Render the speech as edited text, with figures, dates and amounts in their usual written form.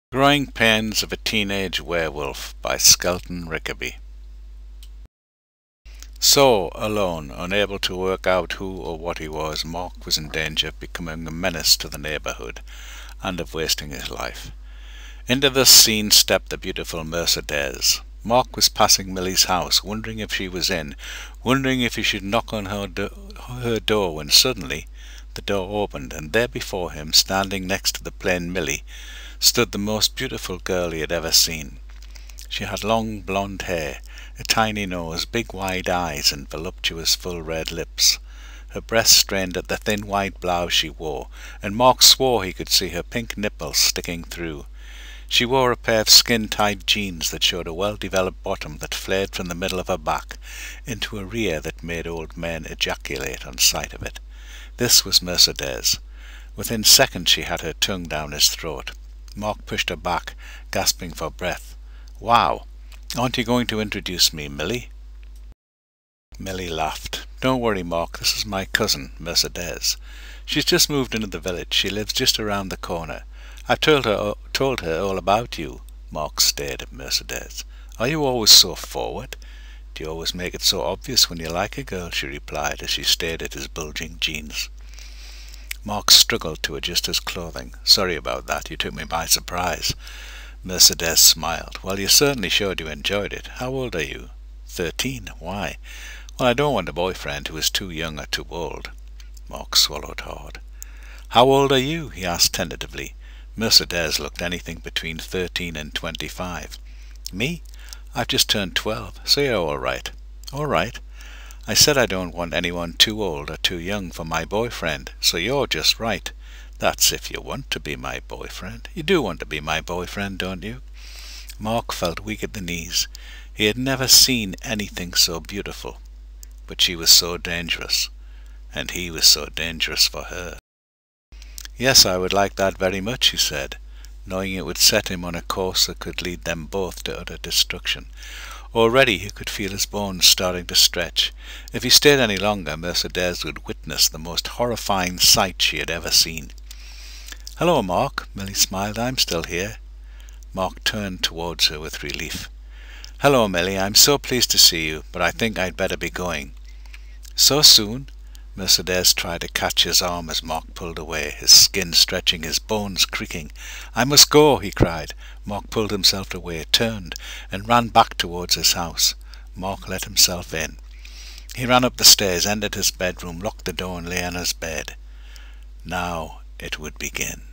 Growing Pains of a Teenage Werewolf by Skelton Rickaby. So, alone, unable to work out who or what he was, Mark was in danger of becoming a menace to the neighbourhood, and of wasting his life. Into this scene stepped the beautiful Mercedes. Mark was passing Millie's house, wondering if she was in, wondering if he should knock on her door, when suddenly the door opened, and there before him, standing next to the plain Millie, stood the most beautiful girl he had ever seen. She had long blonde hair, a tiny nose, big wide eyes, and voluptuous full red lips. Her breasts strained at the thin white blouse she wore, and Mark swore he could see her pink nipples sticking through. She wore a pair of skin-tight jeans that showed a well-developed bottom that flared from the middle of her back into a rear that made old men ejaculate on sight of it. This was Mercedes. Within seconds she had her tongue down his throat. Mark pushed her back, gasping for breath. "Wow! Aren't you going to introduce me, Millie?" Millie laughed. "Don't worry, Mark, this is my cousin, Mercedes. She's just moved into the village. She lives just around the corner. I've told her all about you." Mark stared at Mercedes. "Are you always so forward? Do you always make it so obvious when you like a girl?" she replied as she stared at his bulging jeans. Mark struggled to adjust his clothing. "Sorry about that, you took me by surprise." Mercedes smiled. "Well, you certainly showed you enjoyed it. How old are you?" 13. "Why?" "Well, I don't want a boyfriend who is too young or too old." Mark swallowed hard. "How old are you?" he asked tentatively. Mercedes looked anything between 13 and 25. "Me? I've just turned 12, so you're all right." "All right? I said I don't want anyone too old or too young for my boyfriend, so you're just right. That's if you want to be my boyfriend. You do want to be my boyfriend, don't you?" Mark felt weak at the knees. He had never seen anything so beautiful. But she was so dangerous, and he was so dangerous for her. "Yes, I would like that very much," he said, knowing it would set him on a course that could lead them both to utter destruction. Already he could feel his bones starting to stretch. If he stayed any longer, Mercedes would witness the most horrifying sight she had ever seen. "Hello, Mark," Millie smiled. "I'm still here." Mark turned towards her with relief. "Hello, Millie. I'm so pleased to see you, but I think I'd better be going." "So soon?" Mercedes tried to catch his arm as Mark pulled away, his skin stretching, his bones creaking. "I must go," he cried. Mark pulled himself away, turned, and ran back towards his house. Mark let himself in. He ran up the stairs, entered his bedroom, locked the door, and lay on his bed. Now it would begin.